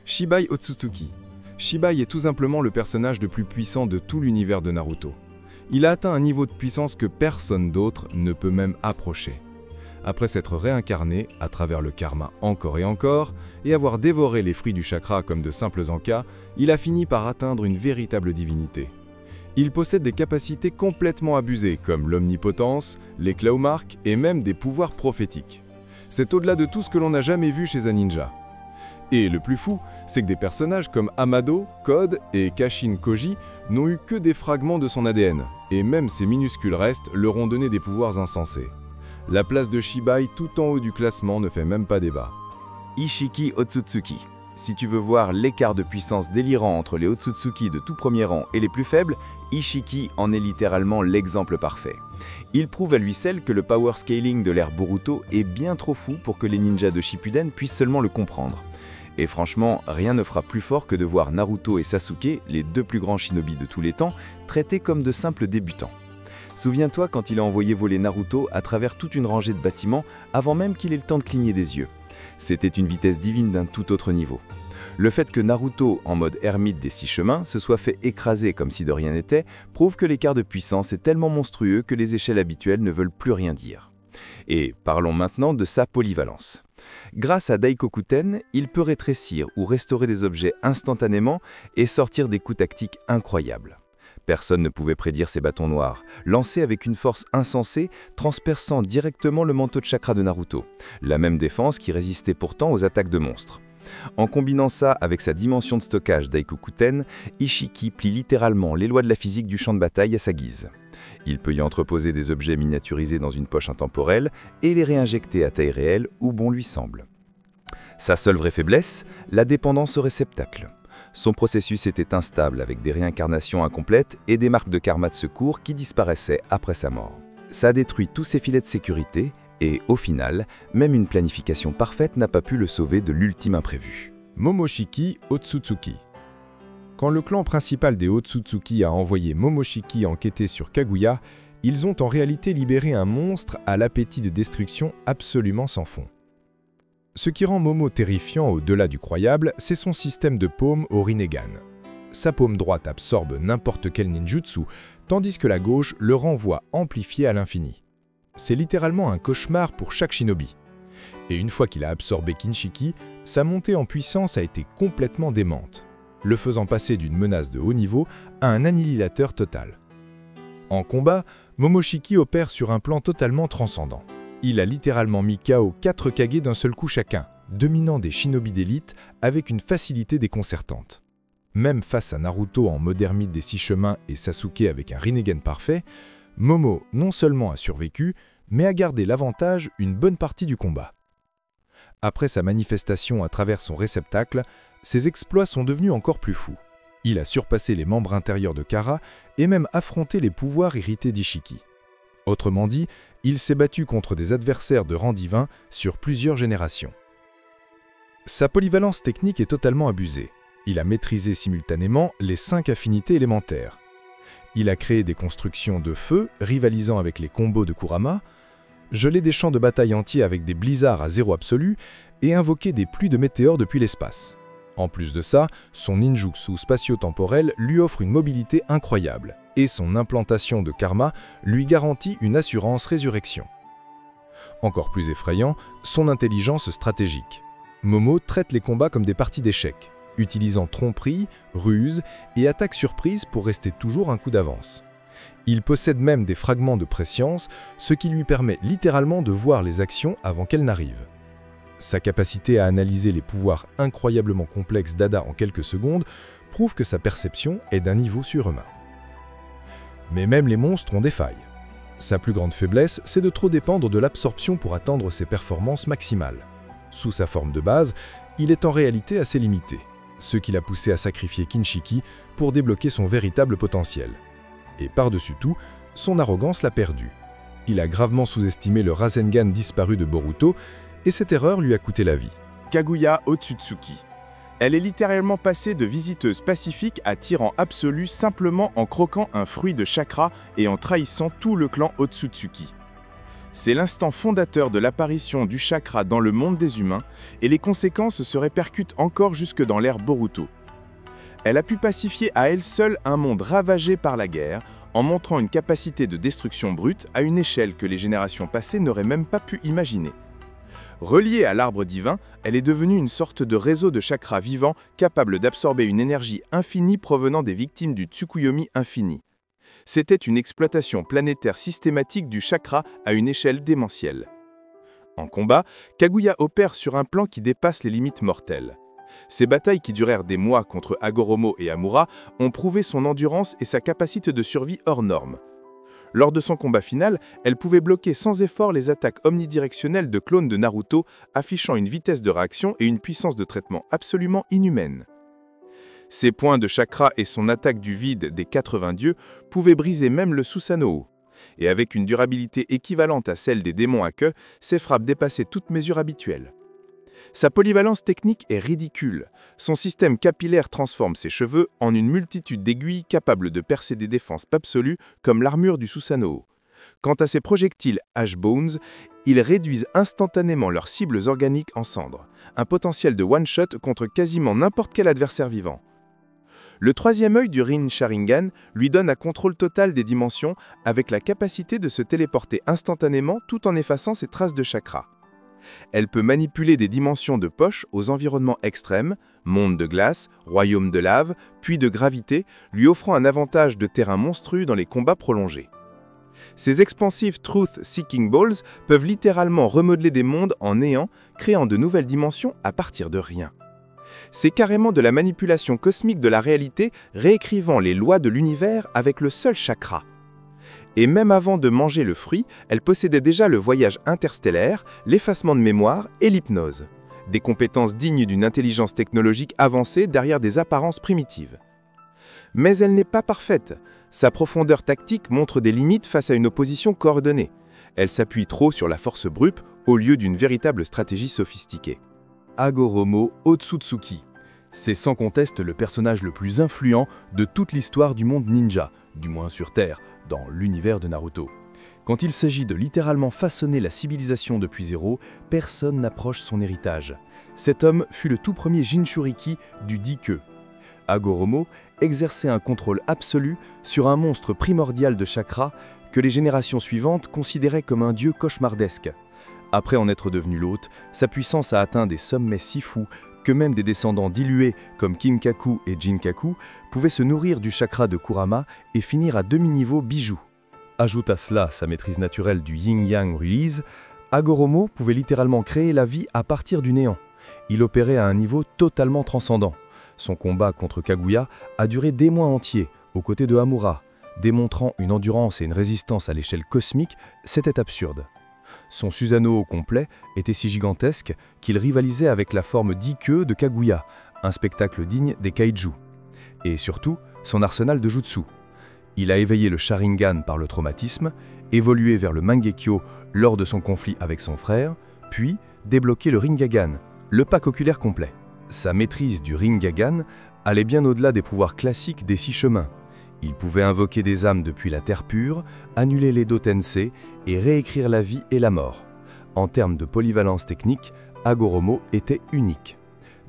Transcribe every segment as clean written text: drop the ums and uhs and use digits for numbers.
Shibai Otsutsuki. Shibai est tout simplement le personnage le plus puissant de tout l'univers de Naruto. Il a atteint un niveau de puissance que personne d'autre ne peut même approcher. Après s'être réincarné, à travers le karma encore et avoir dévoré les fruits du chakra comme de simples encas, il a fini par atteindre une véritable divinité. Il possède des capacités complètement abusées, comme l'omnipotence, l'éclat aux marques et même des pouvoirs prophétiques. C'est au-delà de tout ce que l'on n'a jamais vu chez un ninja. Et le plus fou, c'est que des personnages comme Amado, Code et Kashin Koji n'ont eu que des fragments de son ADN, et même ces minuscules restes leur ont donné des pouvoirs insensés. La place de Shibai tout en haut du classement ne fait même pas débat. Ishiki Otsutsuki. Si tu veux voir l'écart de puissance délirant entre les Otsutsuki de tout premier rang et les plus faibles, Ishiki en est littéralement l'exemple parfait. Il prouve à lui seul que le power scaling de l'ère Boruto est bien trop fou pour que les ninjas de Shippuden puissent seulement le comprendre. Et franchement, rien ne fera plus fort que de voir Naruto et Sasuke, les deux plus grands shinobi de tous les temps, traités comme de simples débutants. Souviens-toi quand il a envoyé voler Naruto à travers toute une rangée de bâtiments avant même qu'il ait le temps de cligner des yeux. C'était une vitesse divine d'un tout autre niveau. Le fait que Naruto, en mode ermite des 6 chemins, se soit fait écraser comme si de rien n'était, prouve que l'écart de puissance est tellement monstrueux que les échelles habituelles ne veulent plus rien dire. Et parlons maintenant de sa polyvalence. Grâce à Daikokuten, il peut rétrécir ou restaurer des objets instantanément et sortir des coups tactiques incroyables. Personne ne pouvait prédire ces bâtons noirs, lancés avec une force insensée, transperçant directement le manteau de chakra de Naruto, la même défense qui résistait pourtant aux attaques de monstres. En combinant ça avec sa dimension de stockage Daikokuten, Ishiki plie littéralement les lois de la physique du champ de bataille à sa guise. Il peut y entreposer des objets miniaturisés dans une poche intemporelle et les réinjecter à taille réelle où bon lui semble. Sa seule vraie faiblesse, la dépendance au réceptacle. Son processus était instable avec des réincarnations incomplètes et des marques de karma de secours qui disparaissaient après sa mort. Ça détruit tous ses filets de sécurité et, au final, même une planification parfaite n'a pas pu le sauver de l'ultime imprévu. Momoshiki Otsutsuki. Quand le clan principal des Otsutsuki a envoyé Momoshiki enquêter sur Kaguya, ils ont en réalité libéré un monstre à l'appétit de destruction absolument sans fond. Ce qui rend Momo terrifiant au-delà du croyable, c'est son système de paume au Rinnegan. Sa paume droite absorbe n'importe quel ninjutsu, tandis que la gauche le renvoie amplifié à l'infini. C'est littéralement un cauchemar pour chaque shinobi. Et une fois qu'il a absorbé Kinshiki, sa montée en puissance a été complètement démente, le faisant passer d'une menace de haut niveau à un annihilateur total. En combat, Momoshiki opère sur un plan totalement transcendant. Il a littéralement mis KO 4 Kage d'un seul coup chacun, dominant des shinobi d'élite avec une facilité déconcertante. Même face à Naruto en mode ermite des 6 chemins et Sasuke avec un Rinnegan parfait, Momo non seulement a survécu, mais a gardé l'avantage une bonne partie du combat. Après sa manifestation à travers son réceptacle, ses exploits sont devenus encore plus fous. Il a surpassé les membres intérieurs de Kara et même affronté les pouvoirs hérités d'Ishiki. Autrement dit, il s'est battu contre des adversaires de rang divin sur plusieurs générations. Sa polyvalence technique est totalement abusée. Il a maîtrisé simultanément les 5 affinités élémentaires. Il a créé des constructions de feu rivalisant avec les combos de Kurama, gelé des champs de bataille entiers avec des blizzards à zéro absolu et invoqué des pluies de météores depuis l'espace. En plus de ça, son ninjutsu spatio-temporel lui offre une mobilité incroyable, et son implantation de karma lui garantit une assurance résurrection. Encore plus effrayant, son intelligence stratégique. Momo traite les combats comme des parties d'échecs, utilisant tromperie, ruse et attaque surprise pour rester toujours un coup d'avance. Il possède même des fragments de préscience, ce qui lui permet littéralement de voir les actions avant qu'elles n'arrivent. Sa capacité à analyser les pouvoirs incroyablement complexes d'Ada en quelques secondes prouve que sa perception est d'un niveau surhumain. Mais même les monstres ont des failles. Sa plus grande faiblesse, c'est de trop dépendre de l'absorption pour atteindre ses performances maximales. Sous sa forme de base, il est en réalité assez limité, ce qui l'a poussé à sacrifier Kinshiki pour débloquer son véritable potentiel. Et par-dessus tout, son arrogance l'a perdu. Il a gravement sous-estimé le Rasengan disparu de Boruto, et cette erreur lui a coûté la vie. Kaguya Otsutsuki. Elle est littéralement passée de visiteuse pacifique à tyran absolu simplement en croquant un fruit de chakra et en trahissant tout le clan Otsutsuki. C'est l'instant fondateur de l'apparition du chakra dans le monde des humains, et les conséquences se répercutent encore jusque dans l'ère Boruto. Elle a pu pacifier à elle seule un monde ravagé par la guerre, en montrant une capacité de destruction brute à une échelle que les générations passées n'auraient même pas pu imaginer. Reliée à l'arbre divin, elle est devenue une sorte de réseau de chakras vivants capable d'absorber une énergie infinie provenant des victimes du Tsukuyomi infini. C'était une exploitation planétaire systématique du chakra à une échelle démentielle. En combat, Kaguya opère sur un plan qui dépasse les limites mortelles. Ces batailles qui durèrent des mois contre Hagoromo et Amura ont prouvé son endurance et sa capacité de survie hors norme. Lors de son combat final, elle pouvait bloquer sans effort les attaques omnidirectionnelles de clones de Naruto, affichant une vitesse de réaction et une puissance de traitement absolument inhumaines. Ses points de chakra et son attaque du vide des 80 dieux pouvaient briser même le Susanoo. Et avec une durabilité équivalente à celle des démons à queue, ses frappes dépassaient toute mesure habituelle. Sa polyvalence technique est ridicule. Son système capillaire transforme ses cheveux en une multitude d'aiguilles capables de percer des défenses absolues comme l'armure du Susanoo. Quant à ses projectiles Ash Bones, ils réduisent instantanément leurs cibles organiques en cendres, un potentiel de one-shot contre quasiment n'importe quel adversaire vivant. Le troisième œil du Rin Sharingan lui donne un contrôle total des dimensions avec la capacité de se téléporter instantanément tout en effaçant ses traces de chakra. Elle peut manipuler des dimensions de poche aux environnements extrêmes, monde de glace, royaume de lave, puis de gravité, lui offrant un avantage de terrain monstrueux dans les combats prolongés. Ces expansifs Truth Seeking Balls peuvent littéralement remodeler des mondes en néant, créant de nouvelles dimensions à partir de rien. C'est carrément de la manipulation cosmique de la réalité, réécrivant les lois de l'univers avec le seul chakra. Et même avant de manger le fruit, elle possédait déjà le voyage interstellaire, l'effacement de mémoire et l'hypnose. Des compétences dignes d'une intelligence technologique avancée derrière des apparences primitives. Mais elle n'est pas parfaite. Sa profondeur tactique montre des limites face à une opposition coordonnée. Elle s'appuie trop sur la force brute au lieu d'une véritable stratégie sophistiquée. Hagoromo Otsutsuki. C'est sans conteste le personnage le plus influent de toute l'histoire du monde ninja, du moins sur Terre, dans l'univers de Naruto. Quand il s'agit de littéralement façonner la civilisation depuis zéro, personne n'approche son héritage. Cet homme fut le tout premier Jinchuriki du Dike. Hagoromo exerçait un contrôle absolu sur un monstre primordial de chakra que les générations suivantes considéraient comme un dieu cauchemardesque. Après en être devenu l'hôte, sa puissance a atteint des sommets si fous que même des descendants dilués comme Kinkaku et Jinkaku pouvaient se nourrir du chakra de Kurama et finir à demi-niveau bijou. Ajoute à cela sa maîtrise naturelle du yin-yang release, Hagoromo pouvait littéralement créer la vie à partir du néant. Il opérait à un niveau totalement transcendant. Son combat contre Kaguya a duré des mois entiers, aux côtés de Amura. Démontrant une endurance et une résistance à l'échelle cosmique, c'était absurde. Son Susanoo complet était si gigantesque qu'il rivalisait avec la forme d'Ike de Kaguya, un spectacle digne des kaiju. Et surtout, son arsenal de jutsu. Il a éveillé le Sharingan par le traumatisme, évolué vers le Mangekyo lors de son conflit avec son frère, puis débloqué le Rinnegan, le pack oculaire complet. Sa maîtrise du Rinnegan allait bien au-delà des pouvoirs classiques des 6 chemins. Il pouvait invoquer des âmes depuis la terre pure, annuler les Tensei et réécrire la vie et la mort. En termes de polyvalence technique, Hagoromo était unique.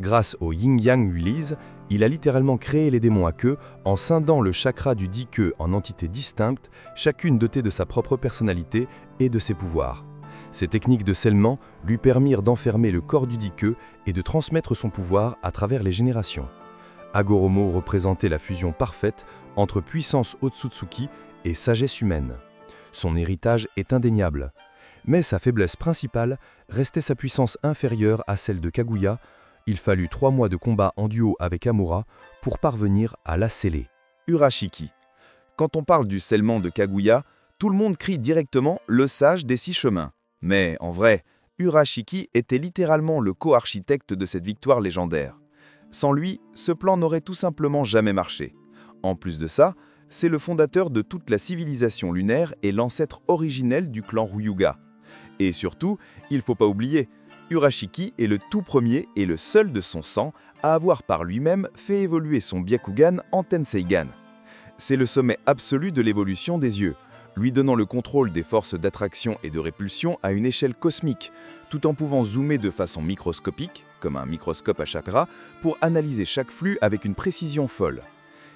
Grâce au Yin-Yang Release, il a littéralement créé les démons à queue en scindant le chakra du Dike en entités distinctes, chacune dotée de sa propre personnalité et de ses pouvoirs. Ces techniques de scellement lui permirent d'enfermer le corps du Dike et de transmettre son pouvoir à travers les générations. Hagoromo représentait la fusion parfaite entre puissance Otsutsuki et sagesse humaine. Son héritage est indéniable, mais sa faiblesse principale restait sa puissance inférieure à celle de Kaguya. Il fallut 3 mois de combat en duo avec Amura pour parvenir à la sceller. Urashiki. Quand on parle du scellement de Kaguya, tout le monde crie directement « le sage des 6 chemins ». Mais en vrai, Urashiki était littéralement le co-architecte de cette victoire légendaire. Sans lui, ce plan n'aurait tout simplement jamais marché. En plus de ça, c'est le fondateur de toute la civilisation lunaire et l'ancêtre originel du clan Ryuga. Et surtout, il faut pas oublier, Urashiki est le tout premier et le seul de son sang à avoir par lui-même fait évoluer son Byakugan en Tenseigan. C'est le sommet absolu de l'évolution des yeux, lui donnant le contrôle des forces d'attraction et de répulsion à une échelle cosmique, tout en pouvant zoomer de façon microscopique, comme un microscope à chakra, pour analyser chaque flux avec une précision folle.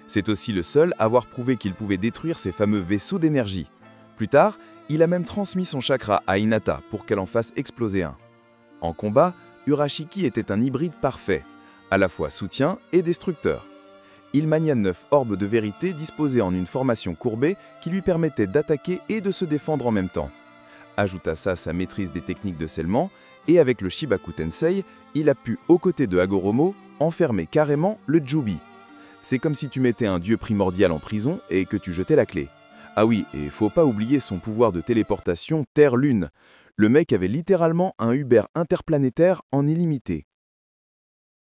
C'est aussi le seul à avoir prouvé qu'il pouvait détruire ces fameux vaisseaux d'énergie. Plus tard, il a même transmis son chakra à Hinata pour qu'elle en fasse exploser un. En combat, Urashiki était un hybride parfait, à la fois soutien et destructeur. Il mania 9 orbes de vérité disposés en une formation courbée qui lui permettait d'attaquer et de se défendre en même temps. Ajoute à ça sa maîtrise des techniques de scellement, et avec le Shibaku Tensei, il a pu, aux côtés de Hagoromo, enfermer carrément le Jubi. C'est comme si tu mettais un dieu primordial en prison et que tu jetais la clé. Ah oui, et faut pas oublier son pouvoir de téléportation Terre-Lune. Le mec avait littéralement un Uber interplanétaire en illimité.